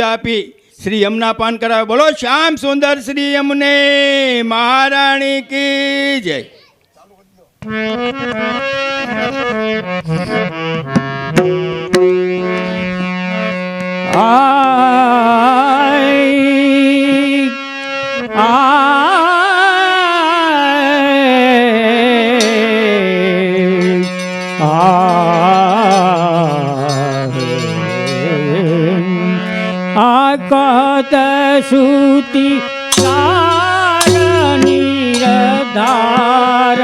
આપી શ્રી યમુના પાન કરાવે. બોલો શ્યામ સુંદર શ્રી યમુને મહારાણી કી જય. सूती नीरधार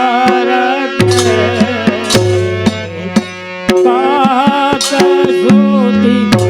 कर सूती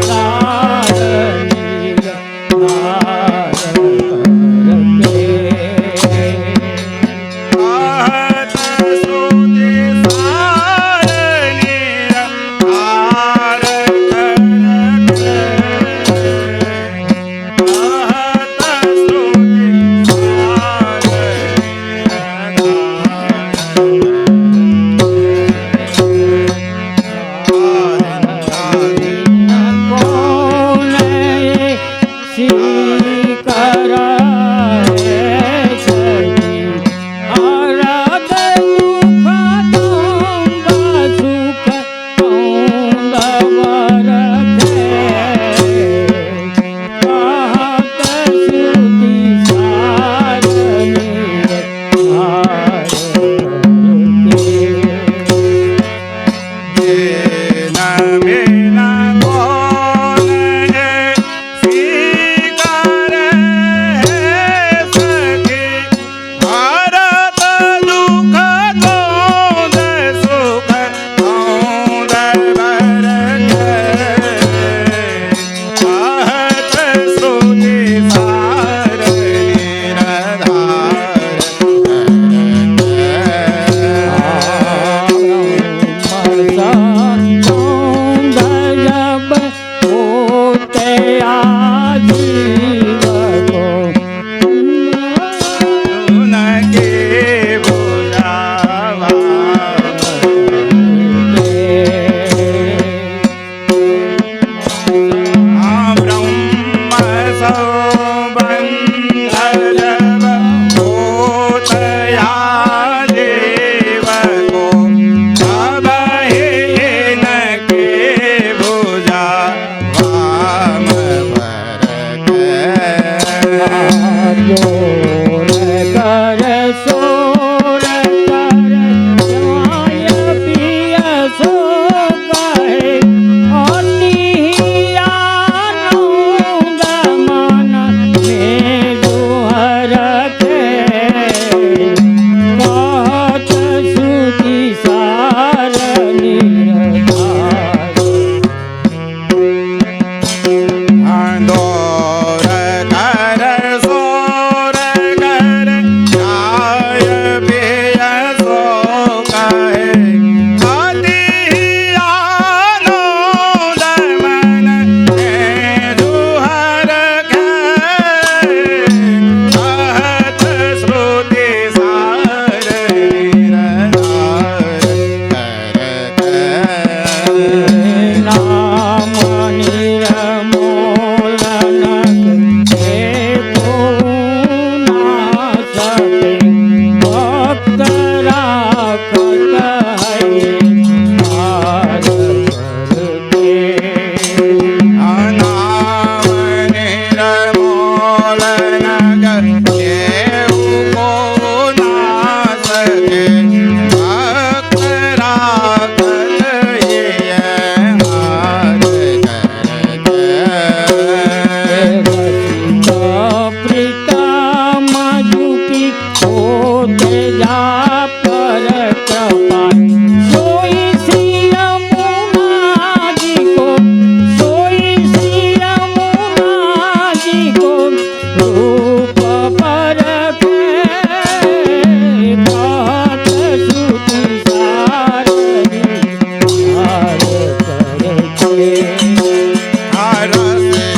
Hara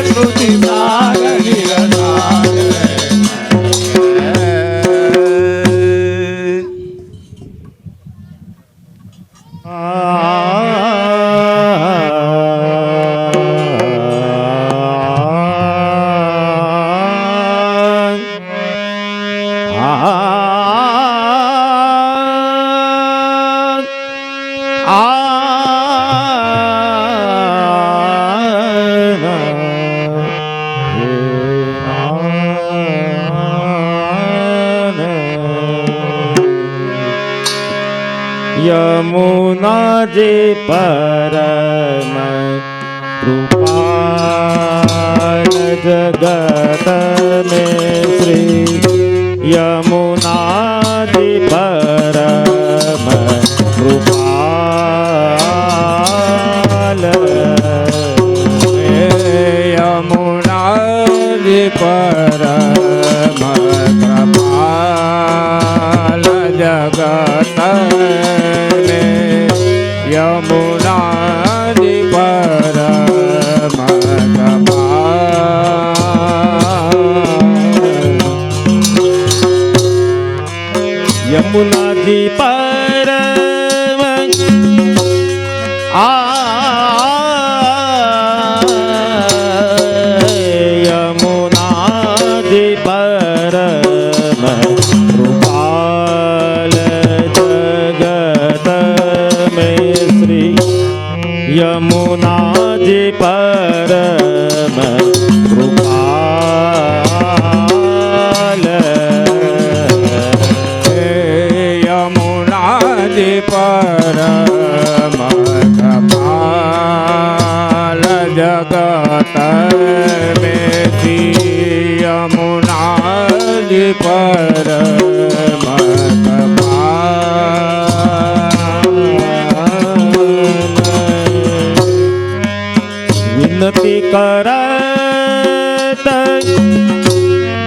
श्रुति सार यमुना जी परम कृपाल जगत में श्री यमुना जी परम कृपाल यमुना जी परम कृपाल जगत यमुना जी परम यमुना जी परम यमुना जी परम कृपाल जगत में श्री यमुना जी परम कृपाल यमुना जी परम कृपाल जगत में श्री यमुना जी परम विनती करत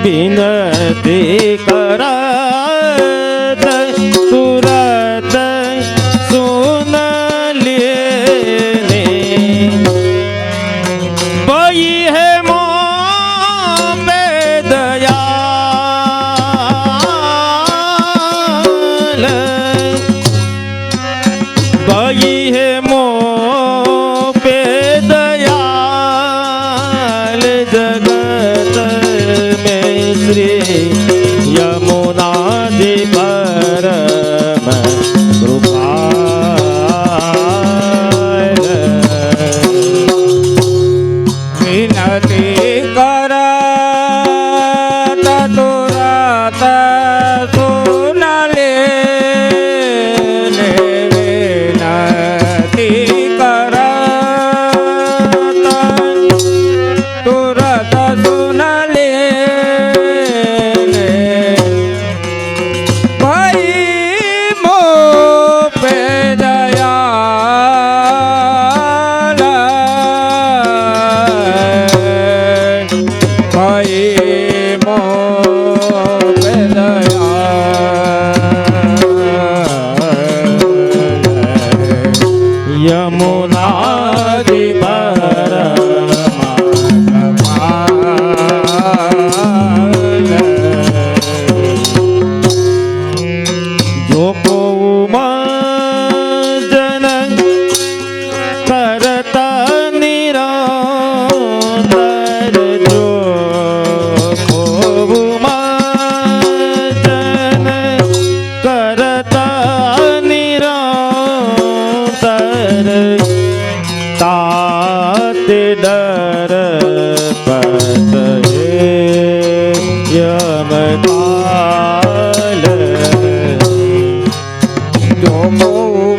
विनती करत तुरत सुन लेने बई है मोह में दयाल बई है मोह पे दयाल जगत में श्री यमुना जी परम कृपाल विनती करत तुरत सुन लेने विनती करत तुरत सुन लेने भाई मोह पे दयाल भाई मोह पे दयाल यमुना जी जो को जन करता निरंतर जो को जन करता निरंतर तात डर पत यमकाल जो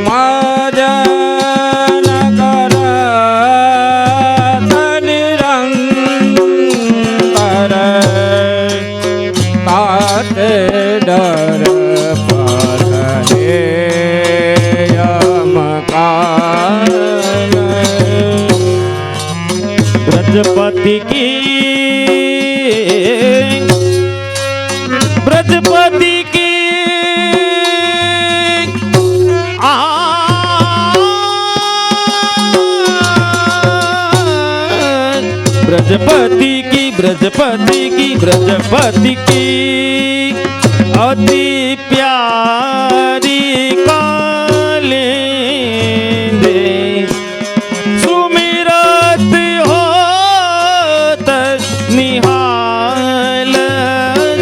मजन करत निरंतर तात डर पत यमकाल ब्रजपति की ब्रजपति की ब्रजपति की ब्रजपति की अति प्यारी कालिंदी सुमिरत होत निहाल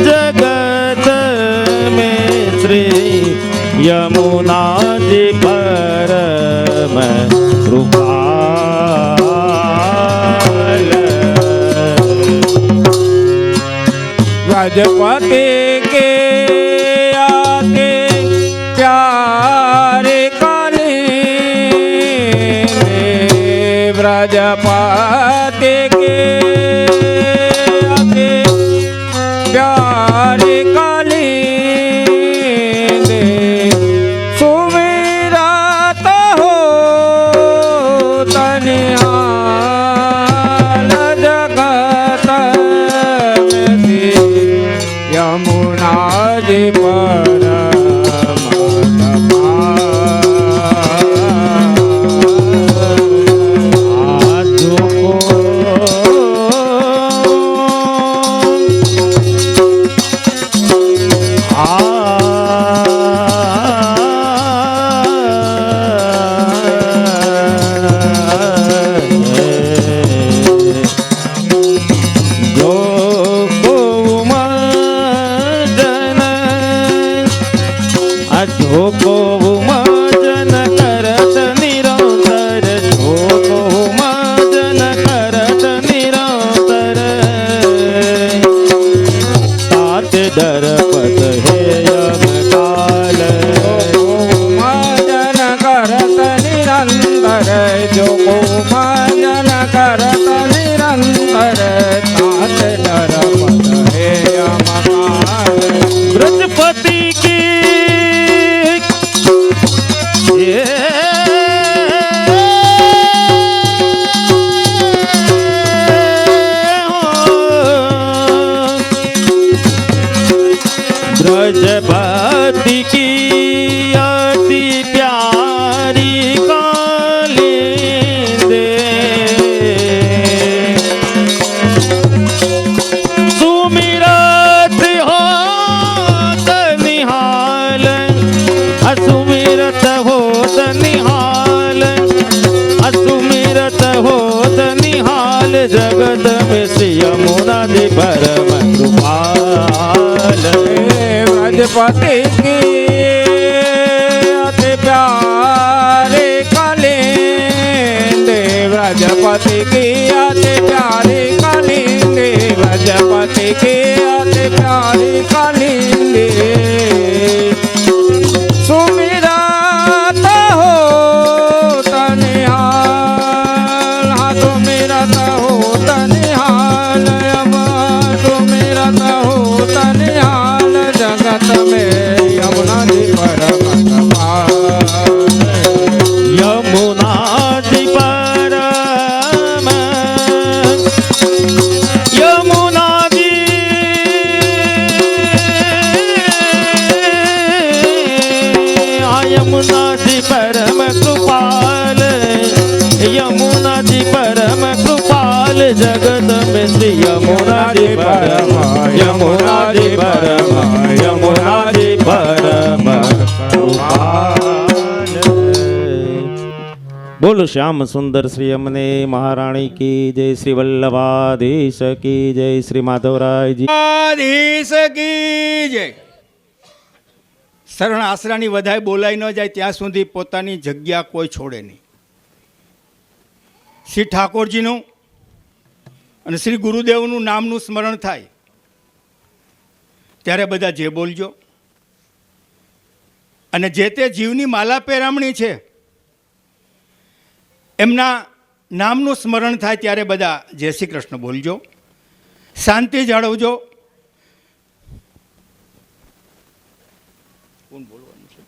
जगत में श्री यमुना जी परम कृपाल ब्रजपति के आके प्यारे कालिंदी ब्रजपति के आके प्यारे कालिंदी सुमिरत हो तनिहाल जगत में श्री यमुना जी परम झोको उमजन करत निरंतर झोको उमजन करत निरंतर तात दरपत हे यमकाल उमजन करत निरंतर जो उमजन करत निरंतर तात डरपत हे यमकाल ब्रजपति की ब्रजपति की अति प्यारी कालिंदी सुमिरत होत निहाल असुमिरत होत निहाल असुमिरत होत निहाल जगत में श्री यमुना जी परम कृपाल ब्रजपति की अति प्यारे कालिंदी ब्रजपति की अति प्यारी कालिंदी ब्रजपति की अति प्यारी कालिंदी सुमिरत हो तनिहाल हाँ सुमिरत हो तनिहाल सुमिरत हो तनिहाल जगत में यमुना जी परम कृपाल यमुना जी परम यमुना जी यमुना जी परम कृपाल यमुना जी परम कृपाल जगत में श्री यमुना जी परम यमुना जी परम यमुना जी परम कृपाल। बोलो श्याम सुंदर श्री यमुने महारानी की जय, श्री वल्लभाधीश की जय, श्री माधवराय जी આધીશ કી જય. શરણ આશરાની વધાય બોલાઈ ન જાય ત્યાં સુધી પોતાની જગ્યા કોઈ છોડે નહીં. શ્રી ઠાકોરજીનું અને શ્રી ગુરુદેવનું નામનું સ્મરણ થાય ત્યારે બધા જે બોલજો. અને જે તે જીવની માલા પેરામણી છે એમના નામનું સ્મરણ થાય ત્યારે બધા જય શ્રી કૃષ્ણ બોલજો. શાંતિ જાળવજો. કોણ બોલવાનું છે?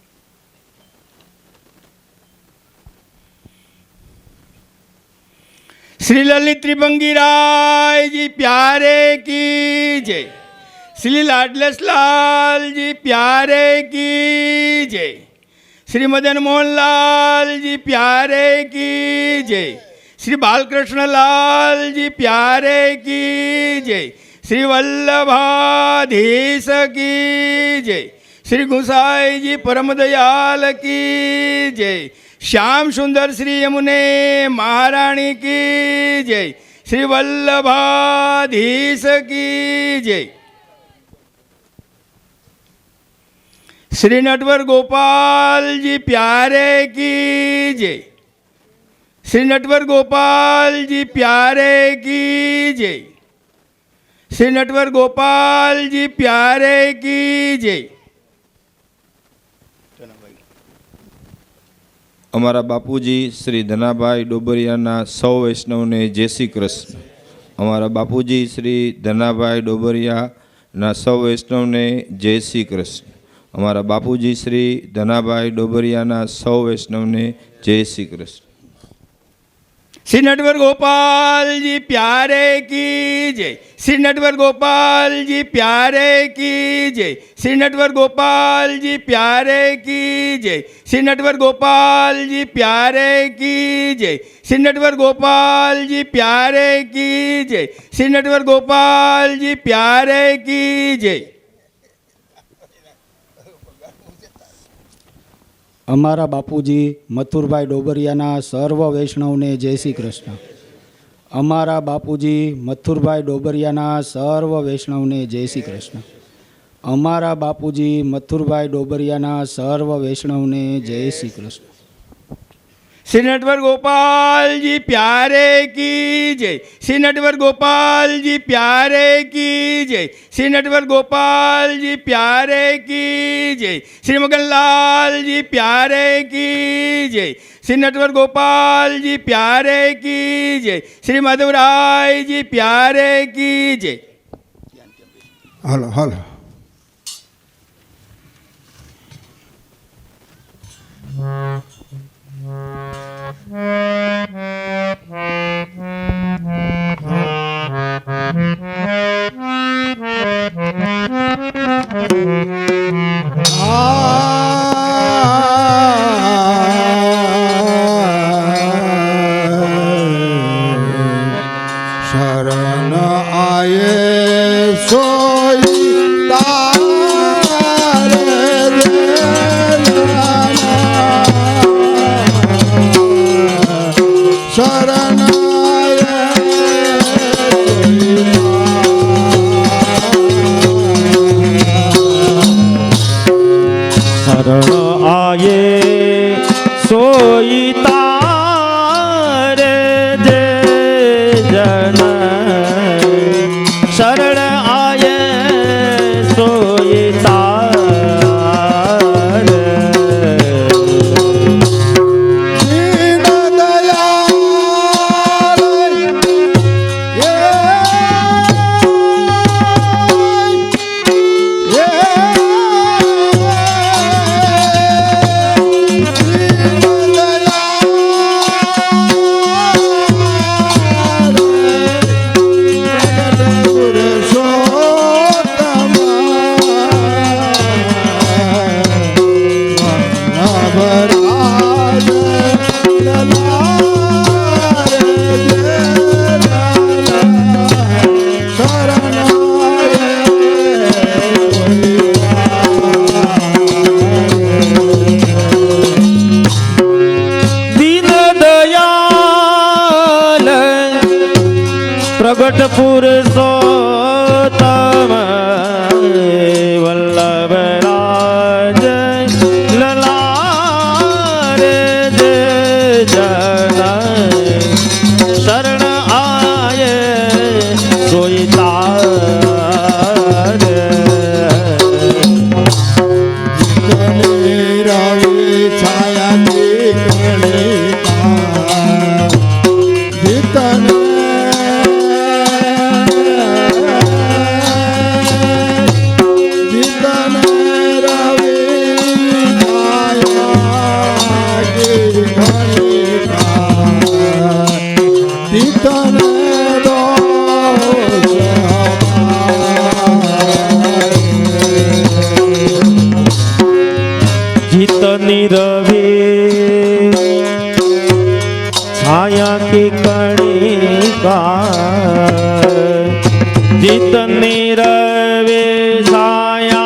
શ્રી લલિત ત્રિભંગી રાયજી પ્યારે કી જય. શ્રી લાડલેસ લાલજી પ્યારે કી જય. શ્રી મદન મોહનલાલ जी प्यारे की जय. श्री बालकृष्ण लाल जी प्यारे की जय। श्री वल्लभाधीश की जय। श्री गुसाई जी परम दयाल की जय। श्याम सुंदर श्री यमुने महारानी की जय। श्री वल्लभाधीश की जय। श्री नटवर गोपाल जी प्यारे की जय। श्री नटवर गोपाल जी प्यारे की जय। श्री नटवर गोपाल जी प्यारे की जय। અમારા બાપુજી શ્રી ધનાભાઈ ડોબરિયાના સૌ વૈષ્ણવને જય શ્રી કૃષ્ણ. અમારા બાપુજી શ્રી ધનાભાઈ ડોબરિયાના સૌ વૈષ્ણવને જય શ્રી કૃષ્ણ. અમારા બાપુજી શ્રી ધનાભાઈ ડોબરિયાના સૌ વૈષ્ણવને જય શ્રી કૃષ્ણ. श्री नटवर गोपाल जी प्यारे की जय। श्री नटवर गोपाल जी प्यारे की जय। श्री नटवर गोपाल जी प्यारे की जय। श्री नटवर गोपाल जी प्यारे की जय। श्री नटवर गोपाल जी प्यारे की जय। श्री नटवर गोपाल जी प्यारे की जय। અમારા બાપુજી મથુરભાઈ ડોબરિયાના સર્વ વૈષ્ણવને જય શ્રી કૃષ્ણ. અમારા બાપુજી મથુરભાઈ ડોબરિયાના સર્વ વૈષ્ણવને જય શ્રી કૃષ્ણ. અમારા બાપુજી મથુરભાઈ ડોબરિયાના સર્વ વૈષ્ણવને જય શ્રી કૃષ્ણ. श्री नटवर गोपाल जी प्यारे की जय। श्री नटवर गोपाल जी प्यारे की जय। श्री नटवर गोपाल जी प्यारे की जय। श्री मगनलाल जी प्यारे की जय। श्री नटवर गोपाल जी प्यारे की जय। श्री माधवराय जी प्यारे की जय। हलो हलो शरण आए सोई तारे शरण शरण आए सोई तारे जे जन शरण आए सोई तारे दीन दयाल ये दीन दयाल प्रगट पुरुषोत्तम वल्लभ राज ललारे जय जन शरण आए सोई तारे रवि छाया जितने चित नीरवे छाया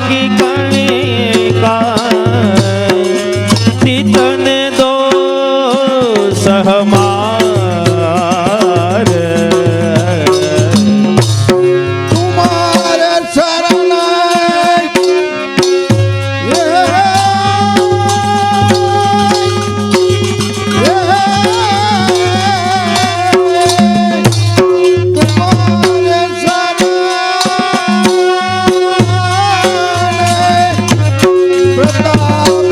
की कणिका चितने दो सहमार तुम्हारे शरण तुम्हारे शरण प्रताप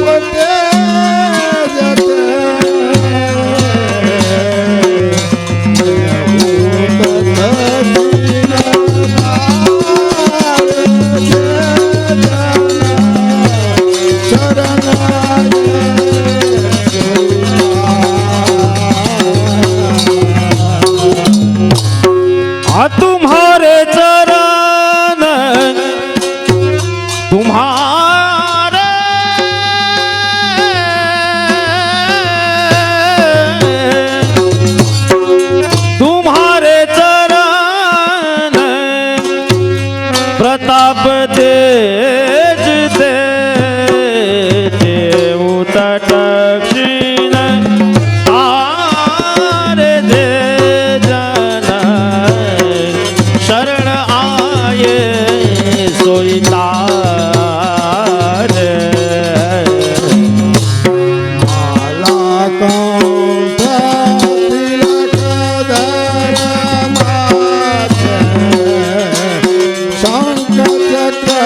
तुम्हारे चरण तुम्हारे तुम्हारे चरण प्रताप तेज दे तटक्षिण तारे दे जन शरण आए सोईतार माला कंठ तिलक धर माथे शंख चक्र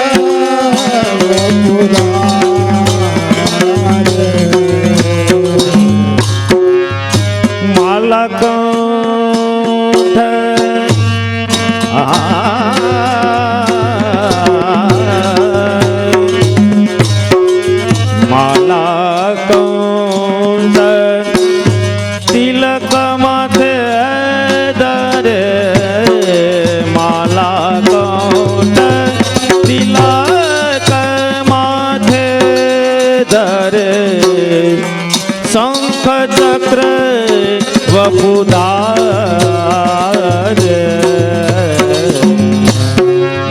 मुरारे माला कंठ माला कंठ तिलक माथे दरे माला कंठ तिलक माथे दरे शंख चक्र वपुदार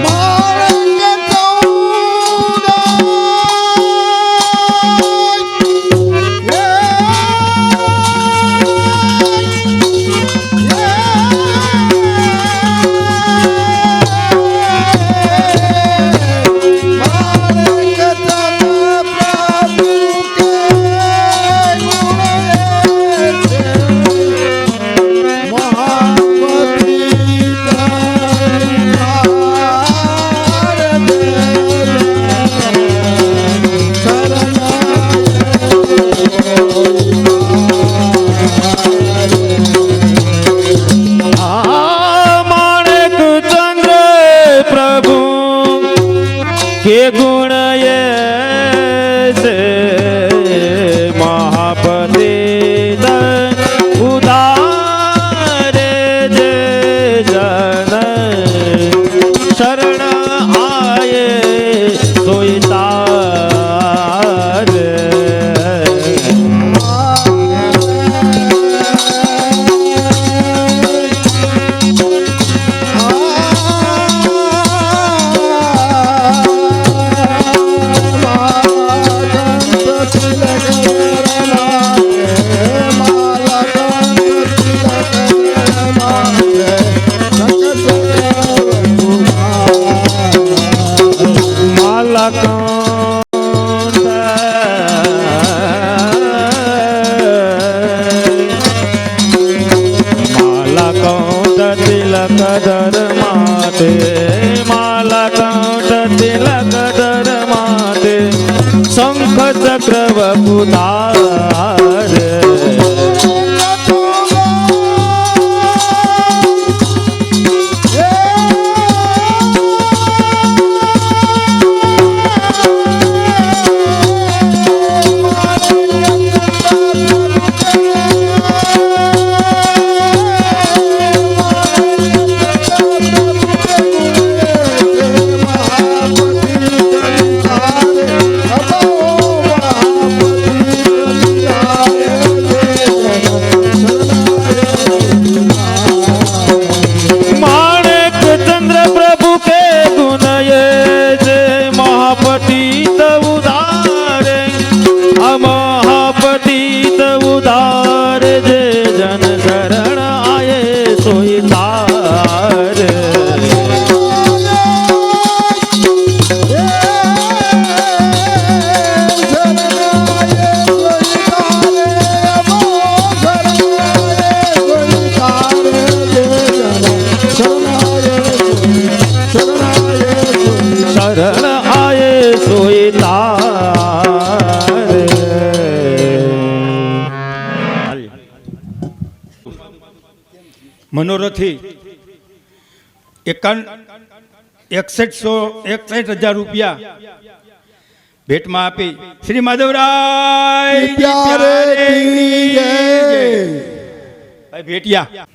मारंग कौदा मारंग तन प्रभु के गुण महापति माणिक चंद्र प्रभु के गुण ये से महापति उदारे जे जन शरण आए सोईतार माला कंठ माला कंठ तिलक धर माते माला कंठ तिलक धर माते शंख चक्र वपुदार महापति મનોરથી 61,000 રૂપિયા ભેટમાં આપી શ્રી માધવરાય પ્યારે કી જય. ભાઈ ભેટિયા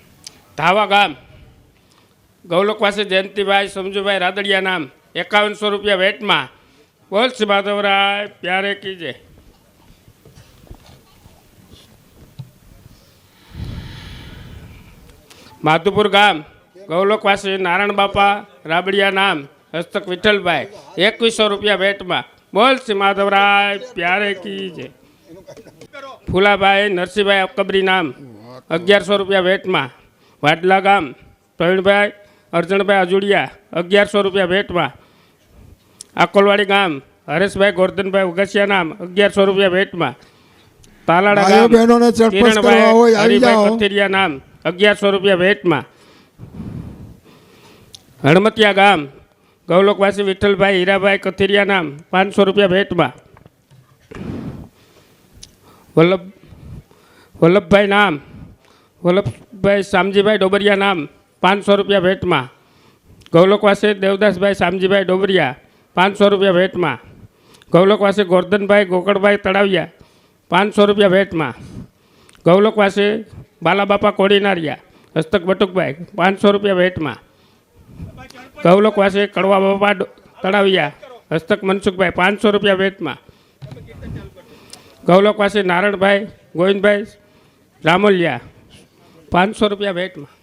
ધાવા ગામ ગૌલોકવાસી જયંતિભાઈ સમજુભાઈ રાદડિયા નામ 5100 રૂપિયા વેટમાં. બોલ શ્રી માધવરાય પ્યારે કીજે. માધુપુર ગામ ગૌલોકવાસી નારાયણ બાપા રાબડિયા નામ હસ્તક વિઠ્ઠલભાઈ 2100 રૂપિયા વેટમાં. બોલ શ્રી માધવરાય પ્યારે કીજે. ફૂલાભાઈ નરસિંહભાઈ અકબરી નામ 1100 રૂપિયા વેટમાં. વાડલા ગામ પ્રવીણભાઈ અર્જણભાઈ અજુડિયા 1100 રૂપિયા વેટમાં. આકોલવાડી ગામ હરેશભાઈ ગોરધનભાઈ ઉગસિયા નામ 1100 રૂપિયા વેટમાં. તાલાડા ભાઈઓ ગામ બહેનોને ચરપટ કરવા કિરણભાઈ હોય આવી હરિભાઈ જાઓ. કથિરિયા નામ 1100 રૂપિયા વેટમાં. હણમતિયા ગામ ગૌલોકવાસી વિઠ્ઠલભાઈ હીરાભાઈ કથિરિયા નામ 500 રૂપિયા વેટમાં. વલ્લભભાઈ નામ વલ્લભભાઈ શામજીભાઈ ડોબરિયા નામ 500 રૂપિયા વેટમાં. ગૌલોકવાસી દેવદાસભાઈ શામજીભાઈ ડોબરિયા 500 રૂપિયા વેટમાં. ગૌલોકવાસી ગોરધનભાઈ ગોકળભાઈ તળાવિયા 500 રૂપિયા વેટમાં. ગૌલોકવાસી બાલાબાપા કોડીનારિયા હસ્તક બટુકભાઈ 500 રૂપિયા વેટમાં. ગૌલોકવાસી કડવા બાપા તળાવિયા હસ્તક મનસુખભાઈ 500 રૂપિયા વેટમાં. ગૌલોકવાસી નારાયણભાઈ ગોવિંદભાઈ રામોલિયા 500 રૂપિયા વેટમાં.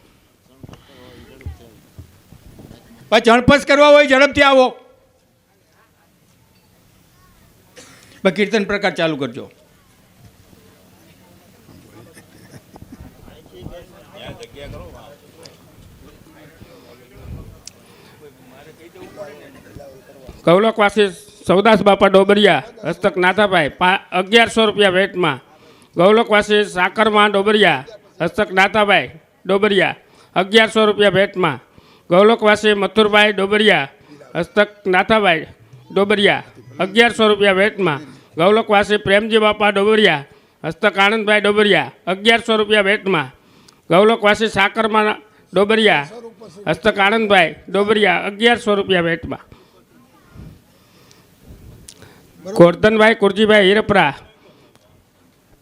ભાઈ જણપસ કરવા હોય ઝડપથી આવો. ભાઈ કીર્તન પ્રકાર ચાલુ કરજો. ગૌલોકવાસી સૌદાસ બાપા ડોબરિયા હસ્તક નાથાભાઈ 1100 રૂપિયા વેટમાં. ગૌલોકવાસી સાકરમાં ડોબરિયા હસ્તક નાથાભાઈ ડોબરિયા 1100 રૂપિયા વેટમાં. ગૌલોકવાસી મથુરભાઈ ડોબરિયા હસ્તક નાથાભાઈ ડોબરિયા 1100 રૂપિયા વેટમાં. ગૌલોકવાસી પ્રેમજી બાપા ડોબરિયા હસ્તક આનંદભાઈ ડોબરિયા 1100 રૂપિયા વેટમાં. ગૌલોકવાસી સાકરમાં ડોબરિયા હસ્તક આનંદભાઈ ડોબરિયા 1100 રૂપિયા વેટમાં. ગોરધનભાઈ કુરજીભાઈ હિરપરા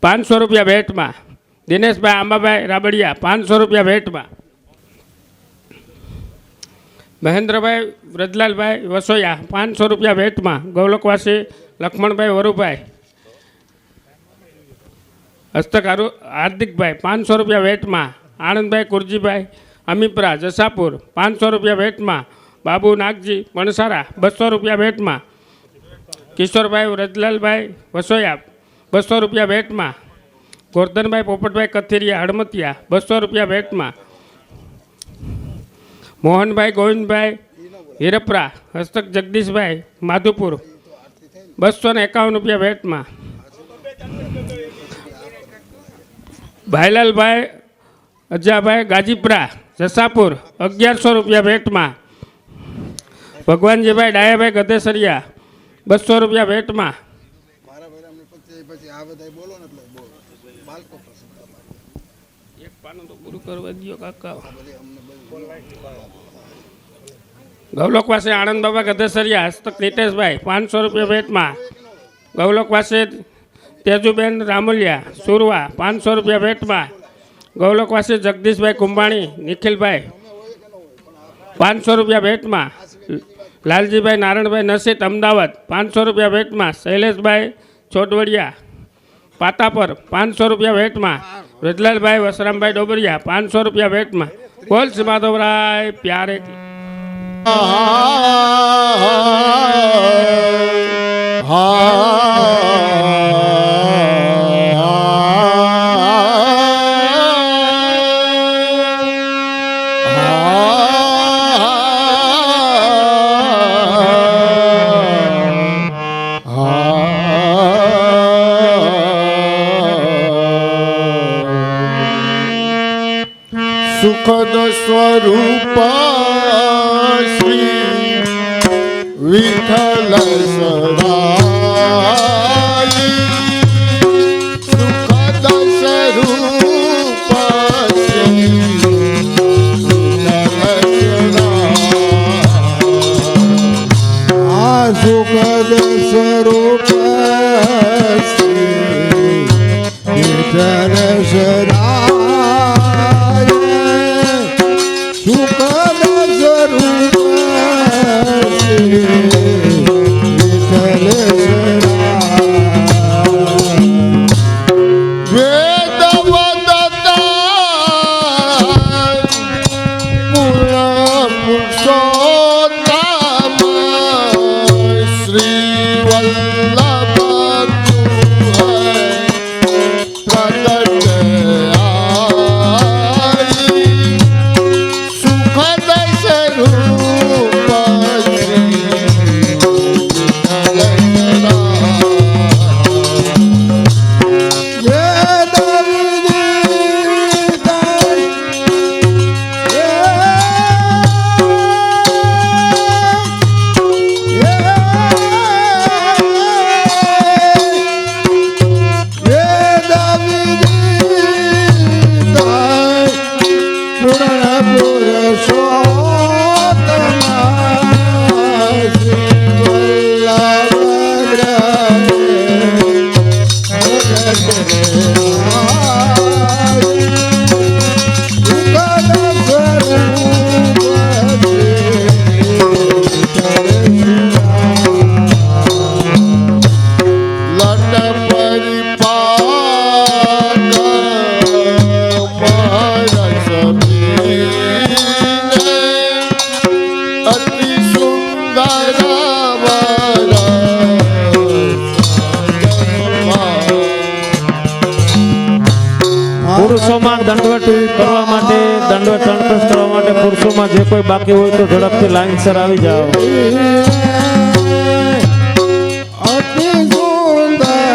500 રૂપિયા વેટમાં. દિનેશભાઈ આંબાભાઈ રાબડિયા 500 રૂપિયા વેટમાં. મહેન્દ્રભાઈ વ્રજલાલભાઈ વસોયા 500 રૂપિયા વેટમાં. ગૌલોકવાસી લક્ષ્મણભાઈ વરુભાઈ હસ્તક હાર્દિકભાઈ 500 રૂપિયા વેટમાં. આનંદભાઈ કુરજીભાઈ અમીપરા જસાપુર 500 રૂપિયા વેટમાં. બાબુ નાગજી મણસારા 200 રૂપિયા વેટમાં. કિશોરભાઈ વ્રજલાલભાઈ વસોયા 200 રૂપિયા વેટમાં. ગોરધનભાઈ પોપટભાઈ કથિરિયા હડમતિયા 200 રૂપિયા વેટમાં. મોહનભાઈ ગોવિંદભાઈ હિરપરા હસ્તક જગદીશભાઈ માધુપુર 251 રૂપિયા વેટમાં. ભાઈલાલભાઈ અજાભાઈ ગાજીપરા જસાપુર 1100 રૂપિયા વેટમાં. ભગવાનજીભાઈ ડાયાભાઈ ગધેસરિયા 200 રૂપિયા વેટમાં. એક પાનું તો પૂરું કરવા દો કાકા. ગૌલોકવાસી આનંદ બાબા ગધેસરિયા હસ્તક નીતેશભાઈ 500 રૂપિયા વેટમાં. ગૌલોકવાસી તેજુબેન રામોલિયા સુરવા 500 રૂપિયા વેટમાં. ગૌલોકવાસી જગદીશભાઈ કુંભાણી નિખિલભાઈ 500 રૂપિયા વેટમાં. લાલજીભાઈ નારાયણભાઈ નસીત અમદાવાદ 500 રૂપિયા વેટમાં. શૈલેષભાઈ છોડવડિયા પાતાપર 500 રૂપિયા વેટમાં. વ્રજલાલભાઈ વસરામભાઈ ડોબરિયા 500 રૂપિયા વેટમાં. બોલ શ્રી માધવરાય પ્યારે સુખદ સ્વરૂપ શ્રી વિઠ્ઠલ સદાય સુખદ સ્વરૂપ શ્રી स्वरूप श्री विठ्ठल सदाय सुखद स्वरूप श्री विठ्ठल सदाय वेद वदता पुरुषोत्तम श्री वल्लभ प्रकट आई सुखद स्वरूप श्री विठ्ठल પુરુષોમાં દંડવટ કરવા માટે દંડવટ ટણકસ કરવા માટે પુરુષોમાં જે કોઈ બાકી હોય તો ઝડપથી લાઈનસર આવી જાઓ. અતિ સુંદર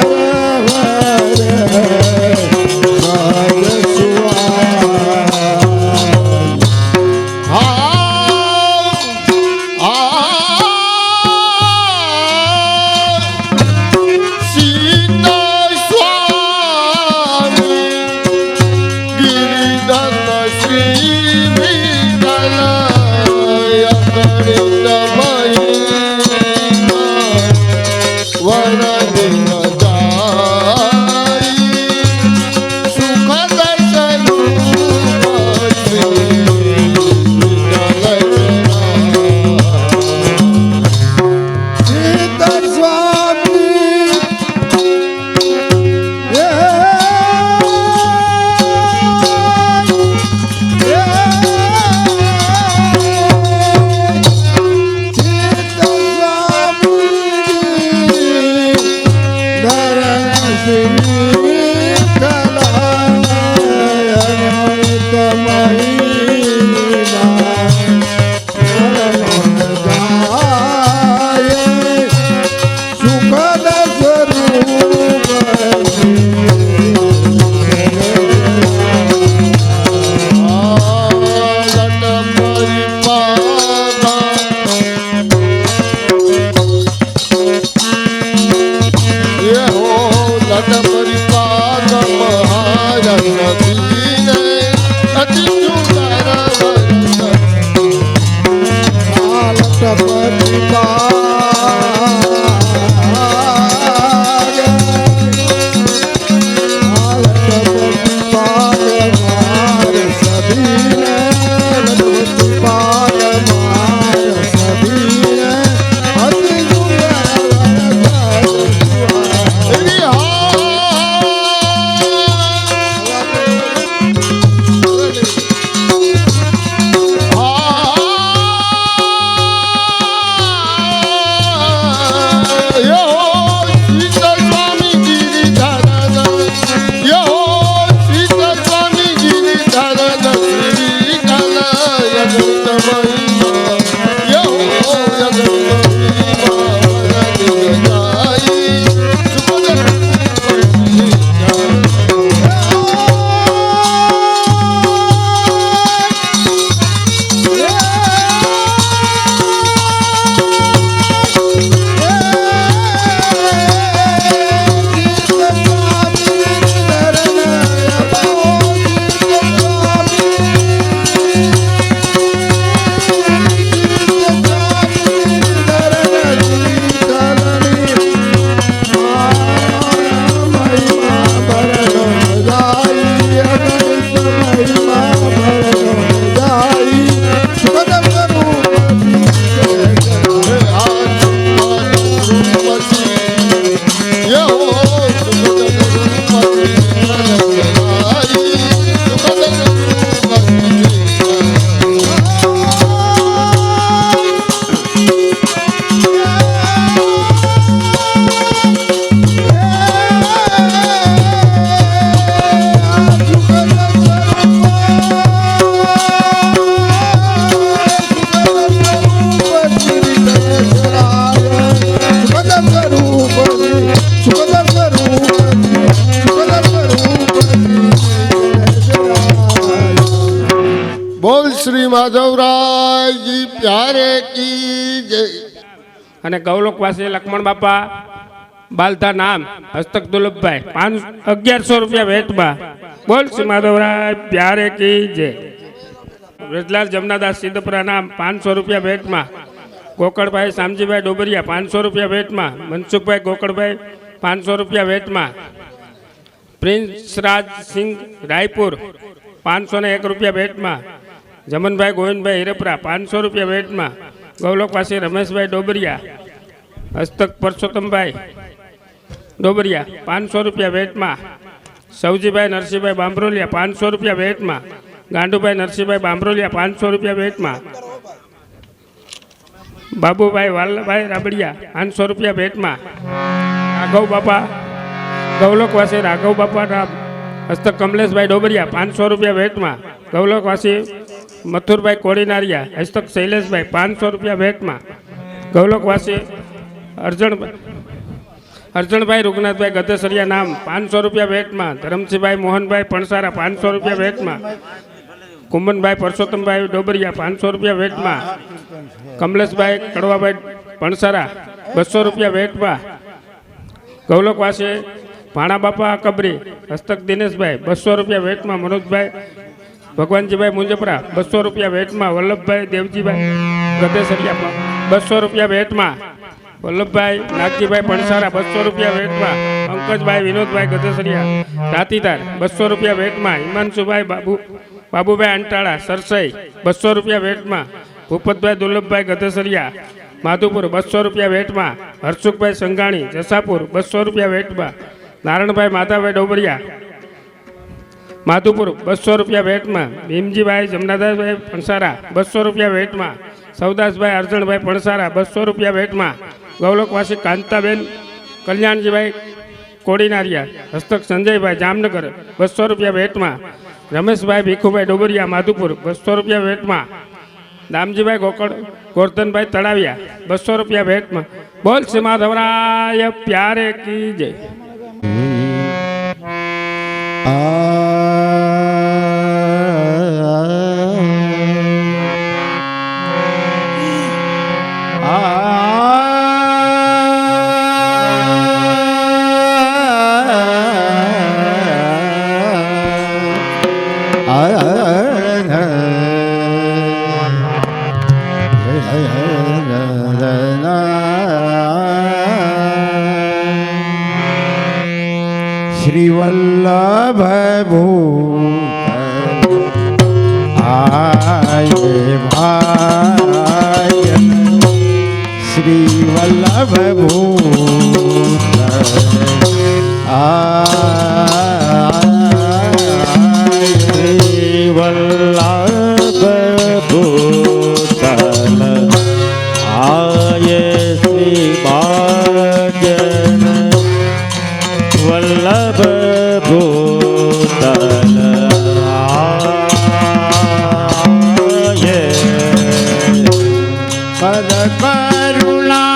जी प्यारे की जय। અને ગૌલોકવાસી લક્ષ્મણ બાપા બાલધા નામ હસ્તક દુર્લભભાઈ 1100 રૂપિયા ભેટમાં. બોલ શ્રી માધવરાય પ્યારે કી જય. વ્રજલાલ જમનાદાસ સિદ્ધપુરા નામ 500 રૂપિયા ભેટમાં. ગોકળભાઈ શામજીભાઈ ડોબરિયા 500 રૂપિયા ભેટમાં. મનસુખભાઈ ગોકળભાઈ 500 રૂપિયા ભેટમાં. પ્રિન્સ રાજસિંહ રાયપુર 501 રૂપિયા ભેટમાં. જમનભાઈ ગોવિંદભાઈ હિરપરા 500 રૂપિયા ભેટમાં. ગૌલોકવાસી રમેશભાઈ ડોબરિયા હસ્તક પરસોત્તમભાઈ ડોબરિયા 500 રૂપિયા ભેટમાં. સૌજીભાઈ નરસિંહભાઈ બાંભરોલિયા 500 રૂપિયા ભેટમાં. ગાંડુભાઈ નરસિંહભાઈ બાંભરોલિયા 500 રૂપિયા ભેટમાં. બાબુભાઈ વાલભાઈ રાબડિયા 500 રૂપિયા ભેટમાં. રાઘવ બાપા ગૌલોકવાસી રાઘવ બાપાના હસ્તક કમલેશભાઈ ડોબરિયા 500 રૂપિયા ભેટમાં. ગૌલોકવાસી મથુરભાઈ કોડીનારિયા હસ્તક શૈલેષભાઈ 500 રૂપિયા ભેટમાં. ગૌલોકવાસી અર્જણભાઈ રૂગનાથભાઈ ગધેસરિયા નામ 500 રૂપિયા ભેટમાં. ધરમસિંહભાઈ મોહનભાઈ પણસારા 500 રૂપિયા ભેટમાં. કુંભનભાઈ પરસોત્તમભાઈ ડોબરિયા 500 રૂપિયા ભેટમાં. કમલેશભાઈ કડવાભાઈ પણસારા 200 રૂપિયા ભેટમાં. ગૌલોકવાસી ભાણા બાપા કબરી હસ્તક દિનેશભાઈ 200 રૂપિયા ભેટમાં. મનોજભાઈ ભગવાનજીભાઈ મુંજપરા 200 રૂપિયા ભેટમાં. વલ્લભભાઈ દેવજીભાઈ ગધેસરિયા 200 રૂપિયા ભેટમાં. વલ્લભભાઈ નાગજીભાઈ પણસારા 200 રૂપિયા ભેટમાં. પંકજભાઈ વિનોદભાઈ ગધેસરિયા રાતીધાર 200 રૂપિયા ભેટમાં. હિમાંશુભાઈ બાબુભાઈ અંટાળા સરસઈ 200 રૂપિયા ભેટમાં. ભૂપતભાઈ દુર્લભભાઈ ગધેસરિયા માધુપુર 200 રૂપિયા ભેટમાં. હરસુખભાઈ સંઘાણી જસાપુર 200 રૂપિયા ભેટમાં. નારણભાઈ માધાભાઈ ડોબરિયા માધુપુર 200 રૂપિયા ભેટમાં. ભીમજીભાઈ જમનાદાસભાઈ પણસારા 200 રૂપિયા ભેટમાં. સૌદાસભાઈ અર્જણભાઈ પણસારા 200 રૂપિયા ભેટમાં. ગૌલોકવાસી કાંતાબેન કલ્યાણજીભાઈ કોડીનારિયા હસ્તક સંજયભાઈ જામનગર 200 રૂપિયા ભેટમાં. રમેશભાઈ ભીખુભાઈ ડોબરિયા માધુપુર 200 રૂપિયા ભેટમાં. દામજીભાઈ ગોરધનભાઈ તળાવિયા 200 રૂપિયા ભેટમાં. બોલ શ્રી માધવરાય પ્યારે કી જય. શ્રી વલ્લભ ભૂત આયે ભાય શ્રી વલ્લભ ભૂત આયે વલ્લભ ભૂતલ આયે શ્રી બાજન વલ્લભ ભૂતલ આયે પદ કરુણા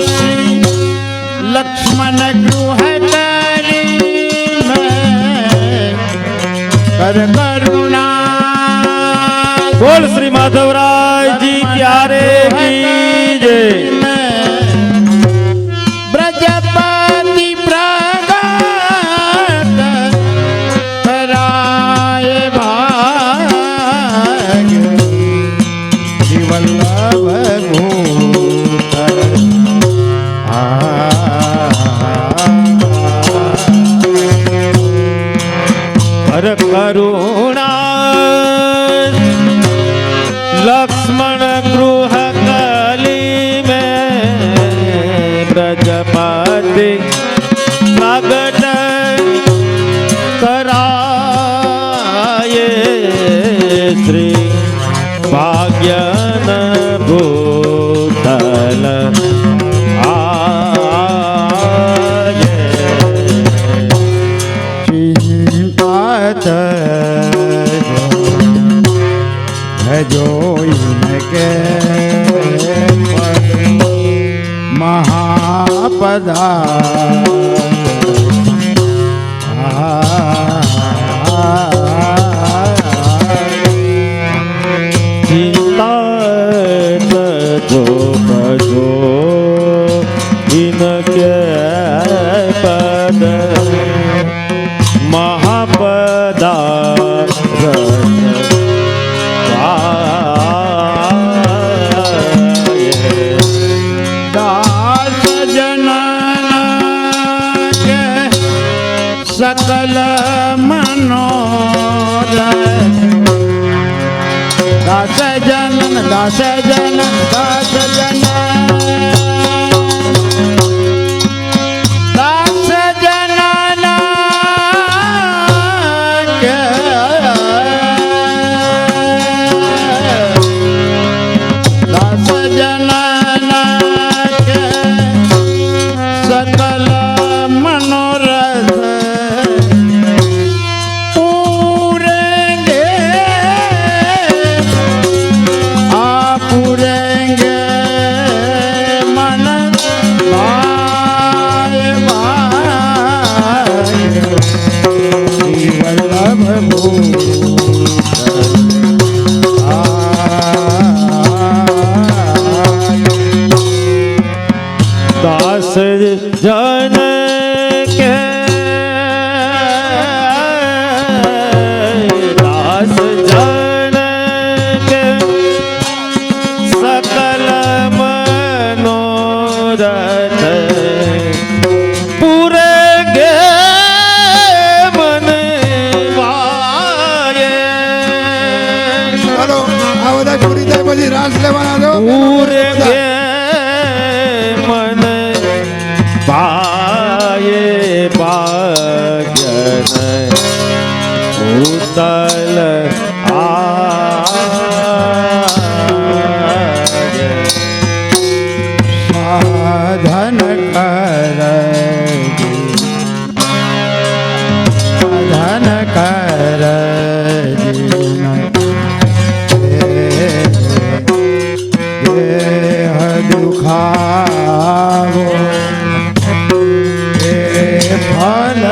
શ્રી લક્ષ્મણ ગૃહ કર કરુણા બોલ શ્રી માધવરાયજી પ્યારે કી જય. બ્રજપતિ પ્રગટ કરાય ભાગ્ય શ્રી વલ્લભ ભૂત હર કરુણા લક્ષ્મણ ગૃહ કલી में ब्रजपति प्रगट कराये श्री भाग्यन भूतल आये चिंतात भजो इनके महापदा तात जो बजो इनके पद महापदा दास जनन के सकल मनोरथ दास जनन दास जनन दास जनन दास जनन के दास जनन के सकल मनोरथ पूरेंगे पूरेंगे मन भाए भाए श्री वल्लभ दास जन के दास जन के सकल मनोरथ पूरे गे मन भाए ચાલો આ બધા પૂરી થાય પછી રાસ લેવાના છો पूरे गे मन पाये भाग्यन उतल आय સાધન કરજે સાધન કરજે દેહ દુખાવો એ ફલ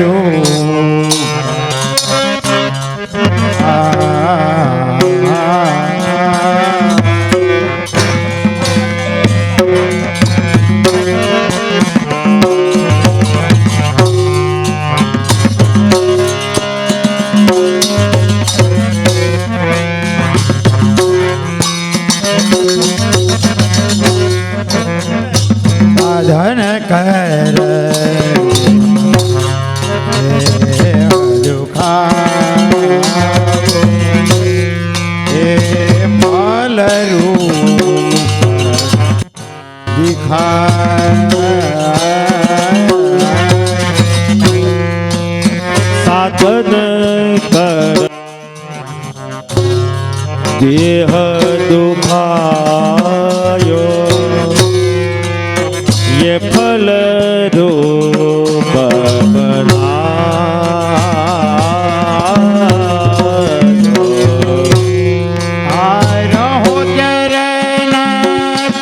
રૂપ સાધન કર દુખાવો એ ફલ રૂપ साधन कर देह दुखायो ये फल रूप रहो चरण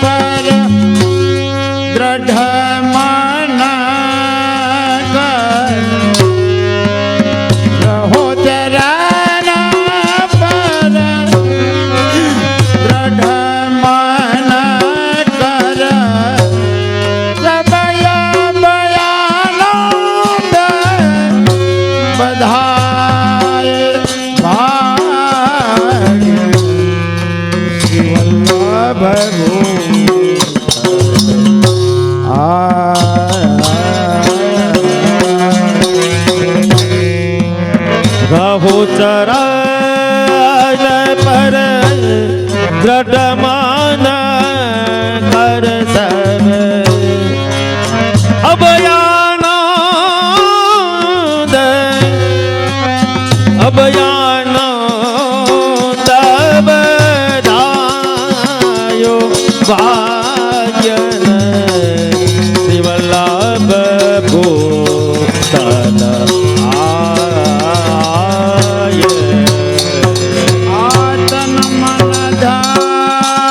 पर दृढ़ मन कर रहो चरण पर दृढ़ मन कर सबय बयानंद बधाए भाग्य श्री वल्लभ रहु चरण पर दृढ़ मान कर सब अभयानंद अभयानंद बधायो भाग्यन श्री वल्लभ भूषण आय आतन मन ध्यान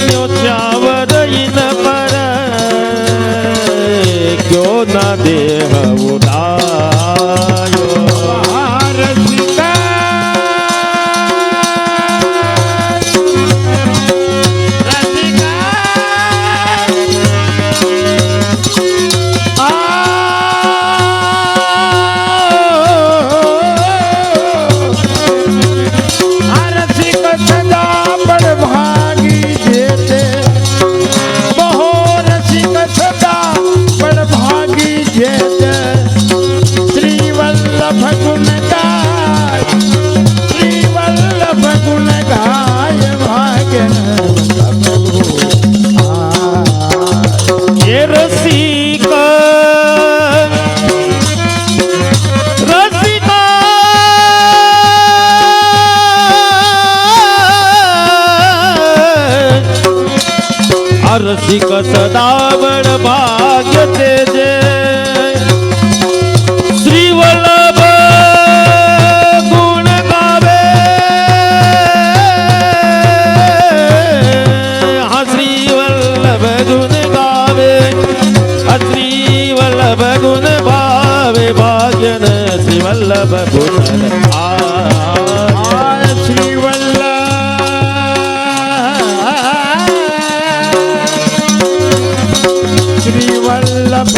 न्योच्यावर इन पर क्यों न देह उडायो रसिका रसिक सदा बड़भागी जेते बहो रसिक सदा बड़भागी जेते श्री वल्लभ गुण गाय श्री वल्लभ गुण गाय भाग्य ये रसिका रसिका रसिक सदा बड़ भाग्य तेजे श्री वल्लभ गुण गावे हाँ श्री वल्लभ गुण गावे श्री वल्लभ गुण भावे भाग्यन श्री वल्लभ गुण श्री वल्लभ श्री वल्लभ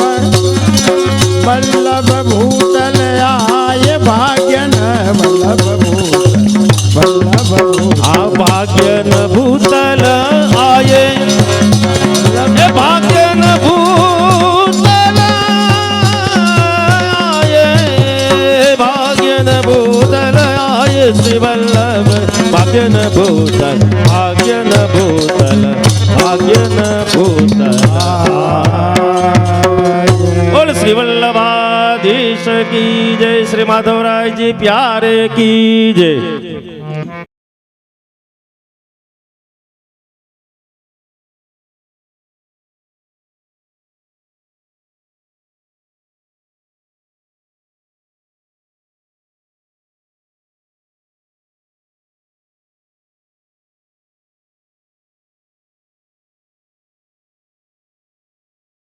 वल्लभ भूतल आय भाग्यन वल्लभ भूतल वल्लभ भूतल भाग्यन भूतल आये भाग्यन भूतल आये भाग्यन भूतल आये श्री वल्लभ भाग्यन भूतल भाग्यन भूतल भाग्यन भूतल बोल श्री वल्लभाधीश की जय श्री माधवराय जी प्यारे की जय।